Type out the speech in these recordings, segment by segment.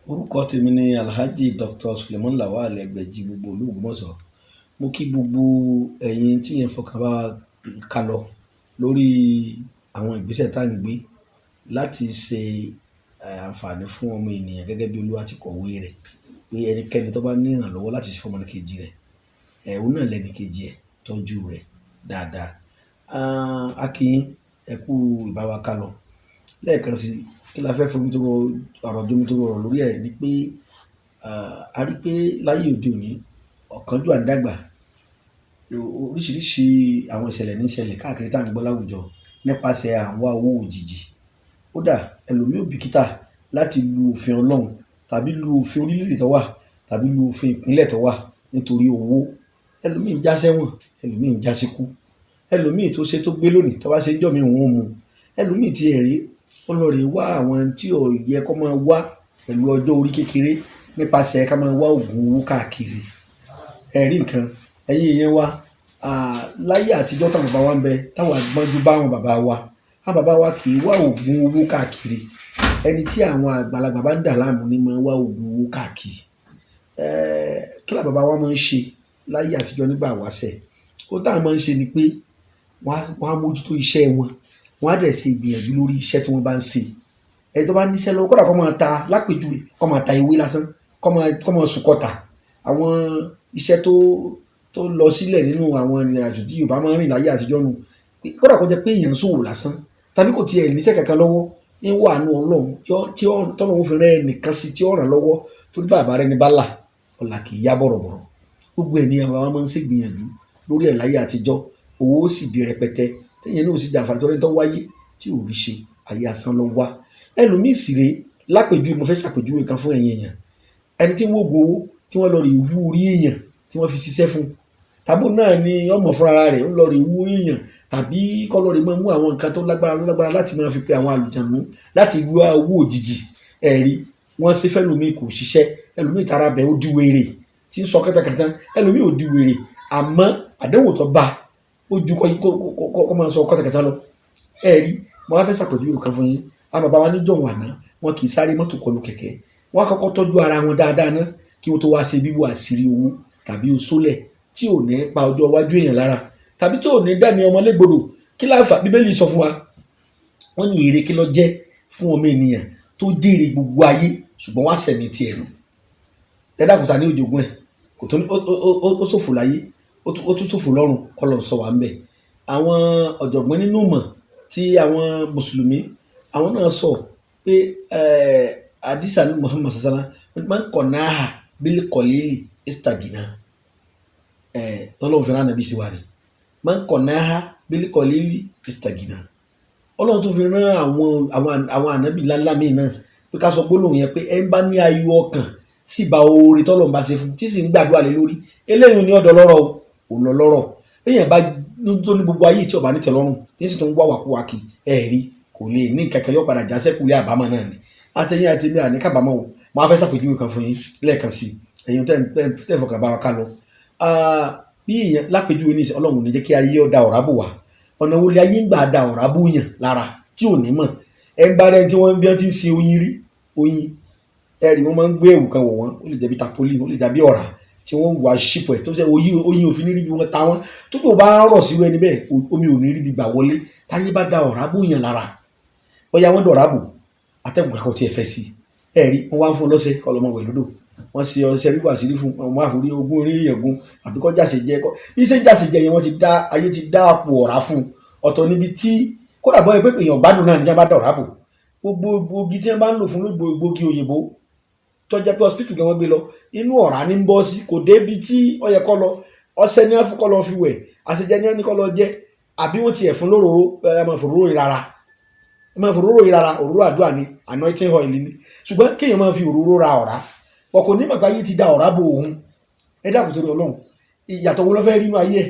Orúkọ tèmi ni Alhaji Dr. Suleiman Lawal Ẹgbẹ̀ji gbogbo ìlú Ògbómọ̀ṣọ́. Mo kí gbogbo ẹ̀yin tí yẹn fọkàn bá ká lọ lórí àwọn ìgbésẹ̀ tá à ń gbé láti ṣe àǹfààní fún ọmọ ènìyàn gẹ́gẹ́ bí Olúwa ti kọ̀wé rẹ̀ pé ẹnikẹ́ni tó bá ní ìrànlọ́wọ́ láti ṣe fún ọmọnìkejì rẹ̀ òun náà lẹ́nìkejì ẹ̀ tọ́jú rẹ̀ dáadáa. A kí yín ẹ kú ìbáwa ká lọ lẹ́ẹ̀kan sí kí la fẹ́ fomi tó ọ̀rọ̀ domi tó rọrọ̀ lórí ẹ̀ ni pé a rí pé láyé òde òní ọ̀kánjúà ń dàgbà, oríṣiríṣi àwọn ìṣẹ̀lẹ̀ ní ìṣẹ̀lẹ̀ káàkiri tá à ń gbọ́ láwùjọ nípasẹ̀ àwọn owó òjijì. Kódà ẹlòmíì ò bìkítà láti lu òfin Ọlọ́run tàbí lu òfin orílẹ̀-èdè tó wà tàbí lu òfin ìpínlẹ̀ tó wà nítorí owó. Ẹlòmíì ń já sẹ́wọ̀n, ẹlòmíì ń já síkú, ẹlòmíì tó ṣe tó gbé lónìí tó bá ṣe ń jọ́ mi òun ó mu, ẹlòmíì ti ẹ̀rí ó lọ rè wá àwọn tí ò yẹ kó máa wá pẹ̀lú ọjọ́ orí kékeré nípasẹ̀ ká máa wá oògùn owó káàkiri. Ẹ̀rí nǹkan ẹ̀yin èèyàn wa, láyé àtijọ́ táwọn bàbá wa ń bẹ táwọn àgbọ́njú bá àwọn bàbá wa, àwọn bàbá wa kì í wá oògùn owó káàkiri. Ẹni tí àwọn àgbàlagbà bá ń dà láàmú ni máa wá oògùn owó káàkiri. Kí làwọn bàbá wa máa ń ṣe láyé àtijọ́ nígbà wáṣẹ̀? Ó táwọn máa ń ṣe ni pé wọ́n á mójútó iṣẹ́ wọn, wọ́n á dẹ̀ ṣe ìgbìyànjú lórí iṣẹ́ tí wọ́n bá ń ṣe. Ẹni tó bá níṣẹ́ lọ́wọ́ kódà kó máa ta lápèjúwe, kó máa ta ewé lásán, kó máa sùkọ́ta àwọn iṣẹ́ tó lọ sílẹ̀ nínú àwọn ìrìn àjò tí Yorùbá máa ń rìn láyé àtijọ́ nu. Kódà kó jẹ́ pé èèyàn ń ṣòwò lásán tàbí kò tiẹ̀ níṣẹ́ kankan lọ́wọ́, ń wà àánú Ọlọ́run tí Ọlọ́run fi rán ẹnìkan sí tí ó ràn lọ́wọ́ tó ní bàbá rẹ̀ ní bá là ọ̀là kì í yá bọ̀rọ̀bọ̀rọ̀. Gbogbo ẹ̀ ní àwọn bàbá máa ń ṣègbìyànjú lórí ẹ̀ láyé àtijọ́, owó ó sì di rẹpẹtẹ téèyàn náà ó sì jàǹfààní tó rẹ́ tó wáyé tí ò rí ṣe ayé asán lọ wá. Ẹlòmíì sì rèé lápèjúwe, mo fẹ́ ṣàpèjúwe kan fún ẹ̀yin èèyàn. Ẹni tí ń wógun owó tí wọ́n lọ rè wú orí èèyàn tí wọ́n fi ṣiṣẹ́ fún, tàbí náà ni ọmọ fúnra rẹ̀ ń lọ rè wú orí èèyàn tàbí kọ́ lọ rè máa mú àwọn nǹkan tó lágbára láti máa fi pe àwọn àlùjànnú láti wá owó òjijì. Ẹ̀rí wọ́n ṣe fẹ́lòmíì kò ṣiṣẹ́, ẹlòmíì tara bẹ̀ ó di wèrè tí ń sọ kẹ́tẹ́kẹ́tẹ́, ẹlòmíì ò di wèrè àmọ́ àdéhùn tó bá ó ju kọ́ máa sọ kẹ́tẹ́kẹ́tẹ́ lọ. Ẹ̀rí mo wá fẹ́ ṣàpèjúwe kan fún yín. Àwọn bàbá wa níjọ̀hún àná wọn kì í sáré mọ́tò kọlù kẹ̀kẹ́, wọ́n á kọ́kọ́ tọ́jú ara wọn dáadáa ná kí wọ́n tó wá ṣe bíbú àṣírí owó tàbí oṣólẹ̀ tí ò ní pa ọjọ́ iwájú èèyàn lára tàbí tí ò ní dẹ́mi ọmọ légbodò. Kí láǹfà Bíbélì sọ fún wa, wọ́n ní èrè kí ló jẹ́ fún ọmọ ènìyàn tó jèrè gbogbo ayé ṣùgbọ́n wá sẹ̀mí tiẹ̀ nù. Ẹ̀dàkùtà ní òjògùn ẹ̀ kò tó ní ó ṣòfò láyé ó tún ṣòfò lọ́run kọ́ lọ́n sọ wá ń bẹ̀. Àwọn ọ̀jọ̀gbọ́n nínú ìmọ̀ tí àwọn mùsùlùmí àwọn náà sọ pé àdìsá ní Muhammad sasala máa ń kọ̀ náà bílí kọ̀lélì istagina. Tọ́lọ́run fi rán ànábì sí wa ni máa ń kọ̀ náà bílí kọ̀lélì istagina. Ọlọ́run tún fi rán àwọn ànábì ńláńlá míì náà pé ká sọ gbólóhùn yẹn pé ẹ ń bá ní ayọ̀ ọkàn sì bá oore tọ́lọ́run bá ṣe fún tí sì ń gbàdúrà lé lórí eléyìí ní ọ̀dọ̀ lọ́rọ̀ òun lọ lọ́rọ̀. Béèyàn bá tó ní gbogbo ayé tí ó bá ní tẹ́lọ́rùn tí sì tó ń wá wàkúwàkì ẹ̀rí kò lè ní kẹ̀kẹ́ yóò padà já sẹ́kùlé àbámọ̀ náà ni. Àtẹ̀yìn àtẹ̀mí àní kábàámọ̀ o. Máa fẹ́ ṣàpèjúwe kan fún yín lẹ́ẹ̀kan sí ẹ̀yin tẹ́ fọkàn bá wa ká lọ. Bí èèyàn lápèjúwe ní ìsìn Ọlọ́run ní jẹ́ kí ayé ọ̀dà ọ̀rá bò wá. Ọ̀nà wo lè ayé ń gbà da ọ̀rá bò yàn lára tí ò ní mọ̀? Ẹ ń bá rẹ̀ tí wọ́n bí wọ́n ti ń sin oyin rí oyin ẹ̀rí wọ́n máa ń gbé ẹ̀wù kan wọ̀ wọ́n, ó lè jẹ́ bí tapoli, ó lè dàbí ọ̀rá tí wọ́n wà ṣípò ẹ̀ tó ṣe oyin òfin ní rí bí wọ́n ta wọ́n tó tó bá rọ̀ sí ẹni bẹ́ẹ̀ omi ò ní rí bí gbà wọlé. Táyé bá da ọ̀rá bò yàn lára bóyá wọ́n dọ̀rá bò atẹ́gùn kankan tí ẹ fẹ́ sí ẹ̀rí wọ́n wá ń fún lọ́sẹ̀ kọ́ lọ́mọ wẹ̀ lódò wọ́n ṣe ọṣẹ rí wàsírí fún wọn wá forí ogún orí èèyàn gun àbí kọ́ jàṣẹ jẹ kọ́ bí ṣe jàṣẹ jẹ yẹn wọ́n ti dá ayé ti dá àpò ọ̀rá fún ọ̀tọ̀ níbi tí kódà bọ́ ẹ pé èèyàn gbádùn náà níjà bá dọ̀rá bò gbogbo egbògi tí wọ́n bá ń lò fún egbògi òyìnbó tó jẹ́ pé hospital gan wọ́n gbé lọ inú ọ̀rá ní ń bọ́ sí kò débi tí ó yẹ kọ́ lọ ọṣẹ ní wọ́n fún kọ́ lọ fi wẹ̀ àṣejẹ ní wọ́n ní kọ́ lọ jẹ àbí wọ́n ti ẹ̀fún lóróró òróró àdúrà ni anointing oil ni ṣùgbọ́n kéèyàn máa fi òróró ra ọ̀rá ọkọ̀ ní màgbá yìí ti da ọ̀rá bo òun. Ẹ dákun torí Ọlọ́run ìyàtọ̀ wo ló fẹ́ rí inú ayé ẹ̀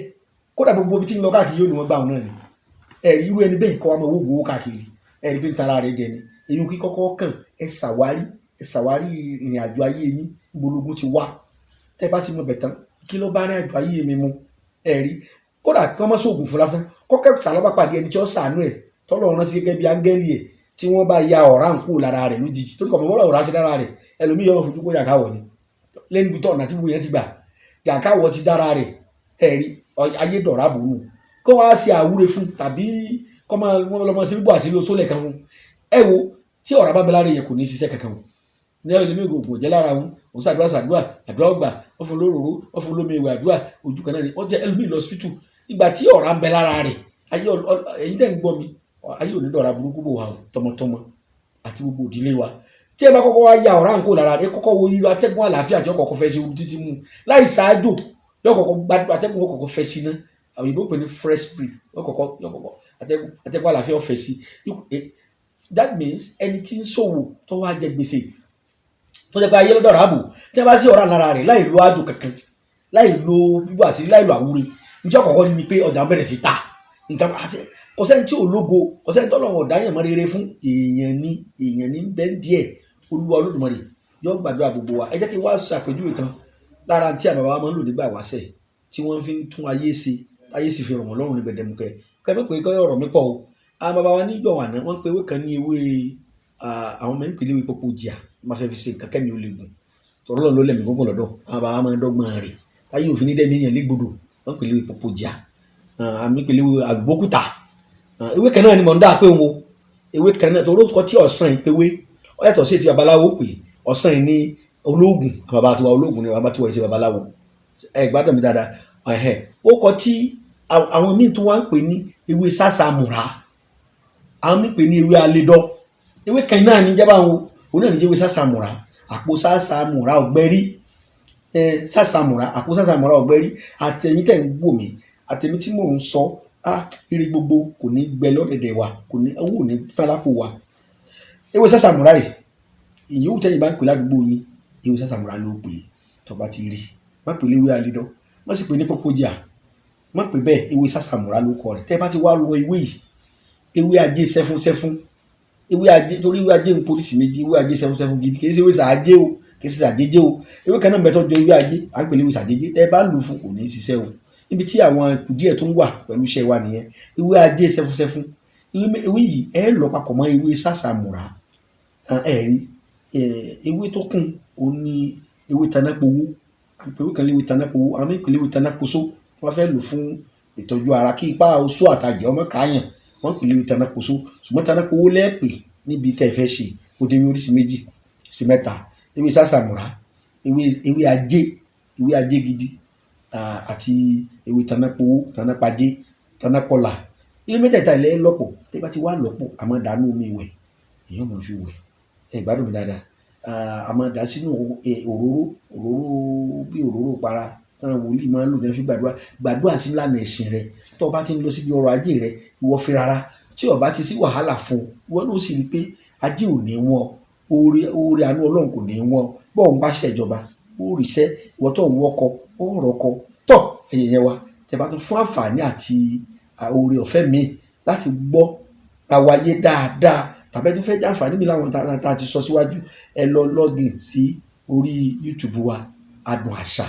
kódà gbogbo ibi tí ń lọ káàkiri yóò ní wọ́n gbà wọn náà ni. Ẹ̀rí irú ẹni bẹ́ẹ̀ kọ́ wa máa wó gbowó káàkiri ẹ̀rí pé ń tara rẹ̀ jẹ ni. Èyí kí kọ́kọ́ kàn ẹ ṣàwárí ìrìn àjò ayé yín gbólógún ti wá. Tẹ́ bá ti mọ bẹ̀ tán kí ló bá rìn àjò ayé mi mu ẹ̀rí kódà kí wọ́n má sóògùn fún lásán kọ́kẹ́ sàlábàpàdé ẹni tí ó ṣàánú ẹ̀ tọ́lọ́run rán sí gẹ́gẹ́ bí áńgẹ́lì ẹ̀ tí wọ́n bá ya ọ̀rá ń kú lára rẹ̀ lójijì torí kọ̀mọ̀ wọ́n ọ̀rá sí lára rẹ̀ ẹlòmíì yọ fojú kó yàkáwọ̀ ni lẹ́nu ibi tó ọ̀nà tí gbogbo yẹn ti gbà yàkáwọ̀ ti dára rẹ̀ ẹ̀rí ayé dọ̀rà bòónù kó wá ṣe àwúre fún tàbí kọ́ máa wọ́n lọ́mọ sí bíbọ̀ àṣírí oṣó lẹ̀kan fún ẹ wo tí ọ̀rá bá bẹ lára yẹn kò ní ṣiṣẹ́ kankan o ní ẹlòmíì gbogbo jẹ́ lára wọn òun ṣàdúrà àdúrà ọgbà wọ́n fún lóróró wọ́n fún lómi ìwé àdúrà ojú kan náà ni wọ́n jẹ́ ẹlòmíì lọ hospital ìgbà tí ọ̀rá ń bẹ lára rẹ̀ ayé ẹ̀yin tẹ́ ń gbọ́ mi ayé òní dọ̀rà burúkú bò wá tọmọtọmọ àti gbogbo ìdílé wa tí ẹ bá kọ́kọ́ wá ya ọ̀rá nǹkó lára rẹ̀ kọ́kọ́ wo irú atẹ́gùn àlàáfíà tí ọkọ̀ fẹ́ ṣe oru títí mú láì ṣáájò yóò kọ́kọ́ gbádùn atẹ́gùn ọkọ̀ fẹ́ sí náà àwọn ìbò pè ní fresh breath yóò kọ́kọ́ atẹ́gùn àlàáfíà ọ̀fẹ́ sí that means ẹni tí ń ṣòwò tó wá jẹ gbèsè tó jẹ́ pé ayé lọ́dọ̀ rà bò tí wọ́n bá sí ọ̀rá lára rẹ̀ láì lo àjò kankan láì lo bíbọ̀ àti láì lo àwúre níjọ́ kọ̀ọ̀kan ni pé ọjà bẹ̀rẹ̀ sí ta nǹkan kọsẹ́ni tí ò lógo kọsẹ́ni tó lọ́wọ́ ọ̀dáyàn mọ́ rere fún èèyàn ní bẹ́ẹ̀ díẹ̀ Olúwa Olódùmarè yóò gbàdúrà gbogbo wa ẹ jẹ́ kí wá ṣàpèjúwe kan lára tí àbàbà wa máa ń lò nígbà wáṣẹ̀ tí wọ́n fi ń tún ayé ṣe ayé sì fi rọ̀ wọ́n lọ́rùn ní gbẹdẹmukẹ kẹ́mi pé kọ́ ọ̀rọ̀ mi pọ̀ o àwọn bàbá wa níjọ àná wọ́n pe ewé kan ní ewé àwọn mẹ́rin pèlè ewé pọ́pọ́ jìyà máa fẹ́ fi ṣe nǹkan kẹ́mi ò lè gùn tọ́rọ́ lọ́ọ́ ló lẹ́mìí gbọ́ngàn lọ́dọ̀ àwọn bàbá máa ń dọ́gbọ́n rẹ̀ ayé òfin ní dẹ́mi èèyàn légbodò wọ́n pèlè ewé pọ́pọ́ jìyà àmì pèlè ewé àgbókúta ewé kan náà ni mò ń dá pé wọn ewé kan náà torí ó kọ tí ọ̀sán yìí péwé ó yàtọ̀ sí ti babaláwo pé ọ̀sán yìí ní olóògùn bàbá tiwa olóògùn ni bàbá tiwa ìṣe babaláwo ẹ gbádùn mi dáadáa ó kọ tí àwọn míì tó wá ń pè ní ewé sàṣàmùrà àwọn míì pè ní ewé alédọ́ ewé kan náà ní jábà wọn òun náà ní ewé sàṣàmùrà àpò sàṣàmùrà ọ̀gbẹ́rí sàṣàmùrà àpò sàṣàmùrà ọ̀gbẹ́rí àtẹ̀yìn tẹ̀ ń gbò mí àtẹ̀mí tí mò ń sọ ire gbogbo kò ní gbẹ lọ́dẹ̀dẹ̀ wa kò ní owó ò ní tán lápò wa ewé sàṣàmùrà yìí ìyóò tẹ́yìn bá ń pè ládùúgbò yín ewé sàṣàmùrà ló pè tó bá ti rí má pè léwé alédọ́ má sì pè ní pọ́pọ́jà má pè bẹ́ẹ̀ ewé sàṣàmùrà ló kọ rẹ̀ tẹ́ bá ti wá lọ ewé yìí ewé ajé sẹ́fúnsẹ́fún ewé ajé torí ewé ajé ń polisi méjì ewé ajé sẹ́fúnsẹ́fún gidi kì í ṣe ewé sàájé o kì í ṣe sàjéjé o ewé kan náà bẹ́ẹ̀ tọ́jú ewé ajé à ń pè léwé sàjéjé tẹ́ bá lù fún kò ní í ṣiṣẹ́ o níbi tí àwọn ikú díẹ̀ tó ń wà pẹ̀lú iṣẹ́ wa nìyẹn ewé ajé sẹ́fúnsẹ́fún ewé yìí ẹ lọ papọ̀ mọ́ ewé sàṣàmùrà ẹ̀rí ewé tó kùn ó ní ewé tanápowó àpèwé kan léwé tanápowó àmì ìpè léwé tanáposo wọ́n fẹ́ lò fún ìtọ́jú ara kí ipá oṣó àtàjẹ́ ọmọ káyàn wọ́n pè léwé tanáposo ṣùgbọ́n tanápowó lẹ́ẹ̀pẹ̀ níbi tẹ́ ẹ fẹ́ ṣe ó dé oríṣi méjì sí mẹ́ta ewé sàṣàmùrà ewé ajé gidi àti ewé tanápowó tanápajé tanápọ̀là ewé mẹ́tẹ̀ẹ̀ta ilẹ̀ lọ́pọ̀ tí bá ti wá lọ́pọ̀ àmọ́ dànù omi wẹ̀ èèyàn máa fi wẹ̀ ẹ gbádùn mi dáadáa àmọ́ dà sínú òróró bí òróró para táwọn wòlíì máa ń lò tẹ́ fi gbàdúrà sí lànà ẹ̀sìn rẹ tó o bá ti ń lọ síbi ọrọ̀ ajé rẹ ìwọ fi rárá tí o bá ti sí wàhálà fún ìwọ ló sì rí i pé ajé ò ní wọn oore àánú Ọlọ́run kò ní wọn bọ́ọ̀ ń bá ṣèjọba ó ríṣẹ́ ìwọ tó ń wọ́kọ ó rọ́kọ tọ̀ ẹ̀yẹ̀ yẹn wa tẹ́ bá tún fún àǹfààní àti oore ọ̀fẹ́ mi láti gbọ́ àwáyé dáadáa tàbí tó fẹ́ jàǹfààní mi láwọn tá a ti sọ síwájú ẹ lọ login sí orí YouTube wa Adùn Àṣà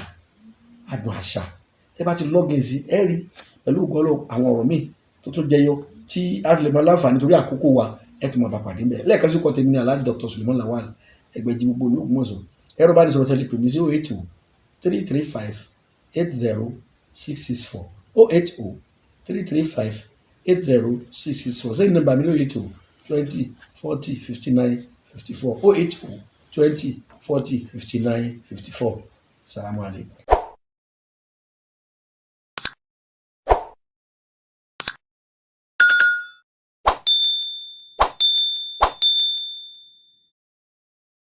tẹ́ bá ti login sí ẹ rí pẹ̀lú ògbọ́lọ́ àwọn ọ̀rọ̀ míì tó tún jẹyọ tí a ti lè máa láǹfààní torí àkókò wa ẹ tún máa bá pàdé mbẹ lẹ́ẹ̀kan sí kọ́tẹ́mi ní Alhaji Dr. Suleiman Lawal Ẹgbẹ́jí gbogbo ní Ògbómọ̀ṣọ́ ẹ̀rọ bá ní sọ̀rọ̀ tẹ́lẹ̀ pè mí 080-335-80664 080-335-80664 sẹ́yìn nọ́mbà mi ní 080-20-40-59-54 080-20-40-59-54 Salamu alaikum.